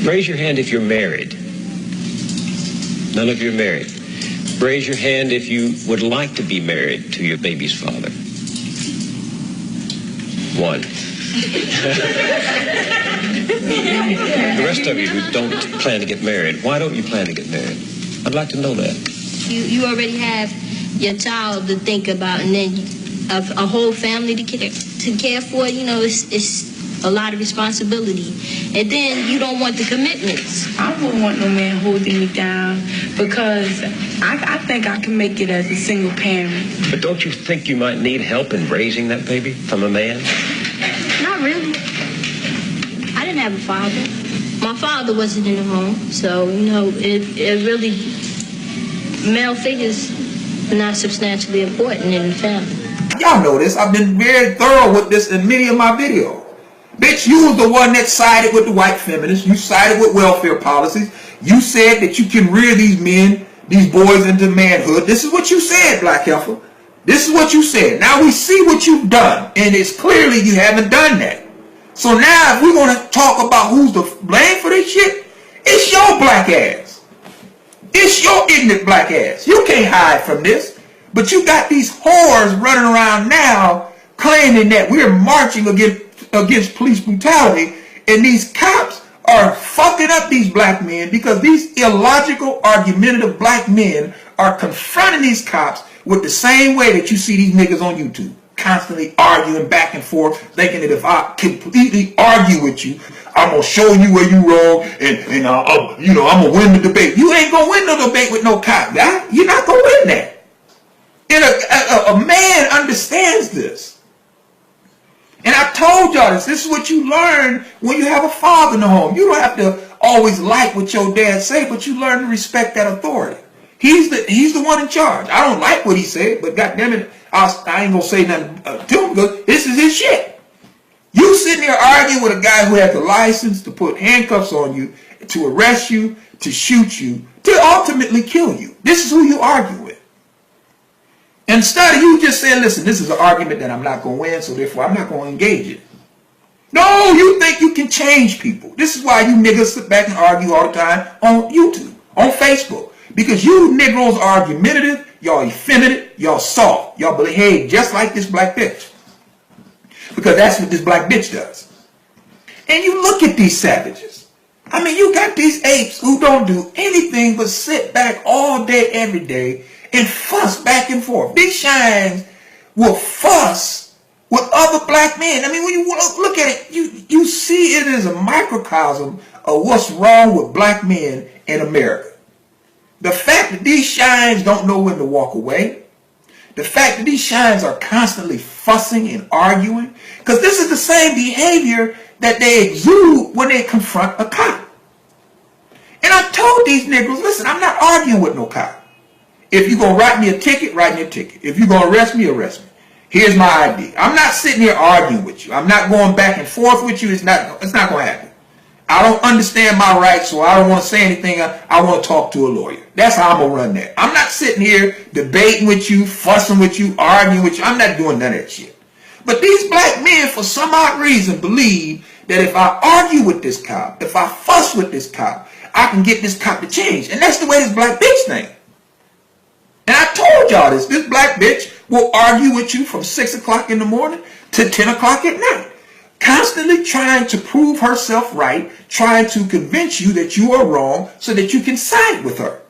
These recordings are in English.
Raise your hand if you're married. None of you are married. Raise your hand if you would like to be married to your baby's father. One. The rest of you who don't plan to get married, why don't you plan to get married? I'd like to know that. You already have your child to think about, and then a whole family to care for. You know, it's a lot of responsibility. And then you don't want the commitments. I wouldn't want no man holding me down because I think I can make it as a single parent. But don't you think you might need help in raising that baby from a man? Not really. I didn't have a father. My father wasn't in the home, so, you know, it really, male figures are not substantially important in the family. Y'all know this. I've been very thorough with this in many of my videos. Bitch, you was the one that sided with the white feminists. You sided with welfare policies. You said that you can rear these men, these boys into manhood. This is what you said, Black Heifer. This is what you said. Now we see what you've done, and it's clearly you haven't done that. So now if we're going to talk about who's to blame for this shit, it's your black ass. It's your ignorant black ass. You can't hide from this. But you got these whores running around now claiming that we're marching against police brutality, and these cops are fucking up these black men because these illogical, argumentative black men are confronting these cops with the same way that you see these niggas on YouTube, constantly arguing back and forth, thinking that if I completely argue with you, I'm gonna show you where you wrong, and I'm gonna win the debate. You ain't gonna win no debate with no cop, guy. You're not gonna win that. And a man understands this. And I told y'all this. This is what you learn when you have a father in the home. You don't have to always like what your dad say, but you learn to respect that authority. He's the one in charge. I don't like what he said, but goddamn it, I ain't gonna say nothing to him because this is his shit. You sitting there arguing with a guy who has the license to put handcuffs on you, to arrest you, to shoot you, to ultimately kill you. This is who you argue with. Instead of you just saying, listen, this is an argument that I'm not going to win, so therefore I'm not going to engage it. No, you think you can change people. This is why you niggas sit back and argue all the time on YouTube, on Facebook. Because you Negroes are argumentative, y'all effeminate, y'all soft. Y'all behave just like this black bitch. Because that's what this black bitch does. And you look at these savages. I mean, you got these apes who don't do anything but sit back all day, every day, and fuss back and forth. These shines will fuss with other black men. I mean, when you look at it, you see it as a microcosm of what's wrong with black men in America. The fact that these shines don't know when to walk away. The fact that these shines are constantly fussing and arguing. Because this is the same behavior that they exude when they confront a cop. And I told these niggas, listen, I'm not arguing with no cop. If you're going to write me a ticket, write me a ticket. If you're going to arrest me, arrest me. Here's my ID. I'm not sitting here arguing with you. I'm not going back and forth with you. It's not going to happen. I don't understand my rights, so I don't want to say anything. I want to talk to a lawyer. That's how I'm going to run that. I'm not sitting here debating with you, fussing with you, arguing with you. I'm not doing none of that shit. But these black men, for some odd reason, believe that if I argue with this cop, if I fuss with this cop, I can get this cop to change. And that's the way this black bitch thinks. And I told y'all this. This black bitch will argue with you from 6 o'clock in the morning to 10 o'clock at night. Constantly trying to prove herself right, trying to convince you that you are wrong so that you can side with her.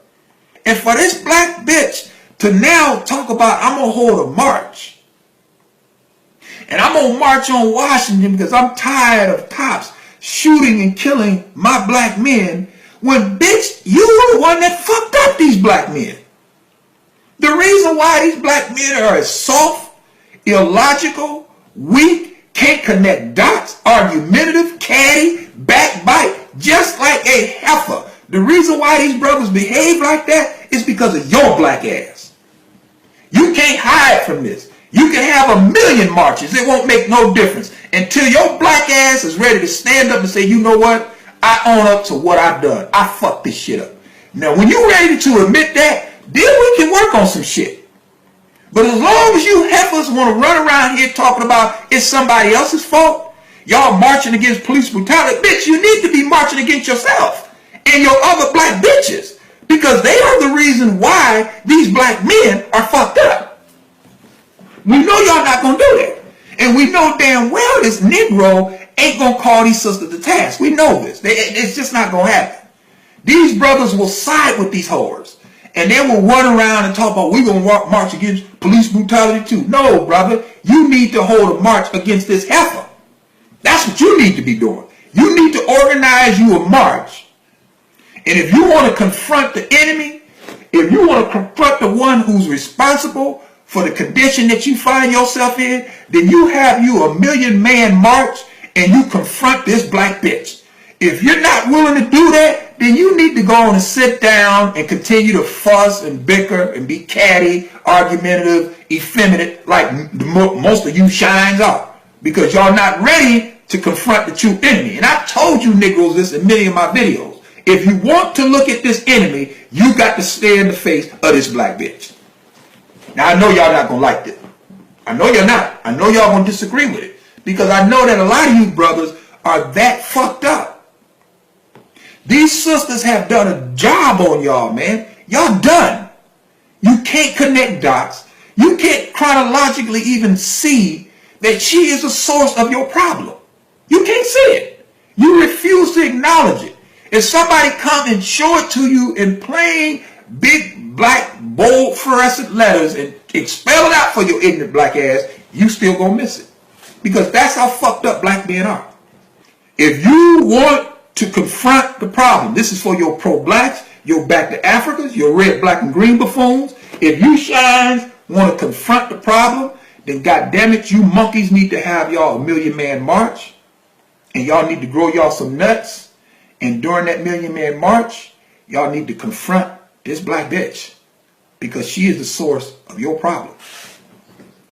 And for this black bitch to now talk about, I'm going to hold a march. And I'm going to march on Washington because I'm tired of cops shooting and killing my black men, when, bitch, you were the one that fucked up these black men. The reason why these black men are as soft, illogical, weak, can't connect dots, argumentative, catty, backbite, just like a heifer. The reason why these brothers behave like that is because of your black ass. You can't hide from this. You can have 1,000,000 marches. It won't make no difference until your black ass is ready to stand up and say, you know what? I own up to what I've done. I fucked this shit up. Now, when you're ready to admit that, then we can work on some shit. But as long as you heifers want to run around here talking about it's somebody else's fault, Y'all marching against police brutality. Bitch, you need to be marching against yourself and your other black bitches, because they are the reason why these black men are fucked up. We know y'all not going to do that. And we know damn well this Negro ain't going to call these sisters to task. We know this. It's just not going to happen. These brothers will side with these whores. And they will run around and talk about, we're going to march against police brutality too. No, brother. You need to hold a march against this heifer. That's what you need to be doing. You need to organize you a march. And if you want to confront the enemy, if you want to confront the one who's responsible for the condition that you find yourself in, then you have you a 1,000,000-man march and you confront this black bitch. If you're not willing to do that, then you need to go on and sit down and continue to fuss and bicker and be catty, argumentative, effeminate like most of you shines are, because y'all not ready to confront the true enemy. And I've told you Negroes this in many of my videos. If you want to look at this enemy, you got to stare in the face of this black bitch. Now, I know y'all not going to like this. I know you're not. I know y'all going to disagree with it, because I know that a lot of you brothers are that fucked up. These sisters have done a job on y'all, man. Y'all done. You can't connect dots. You can't chronologically even see that she is the source of your problem. You can't see it. You refuse to acknowledge it. If somebody come and show it to you in plain, big, black, bold, fluorescent letters and spell it out for your ignorant black ass, you still gonna miss it. Because that's how fucked up black men are. If you want to confront the problem, this is for your pro-blacks, your back to Africans, your red, black, and green buffoons. If you shines want to confront the problem, then goddammit, you monkeys need to have y'all a 1,000,000-man march. And y'all need to grow y'all some nuts. And during that 1,000,000-man march, y'all need to confront this black bitch, because she is the source of your problem.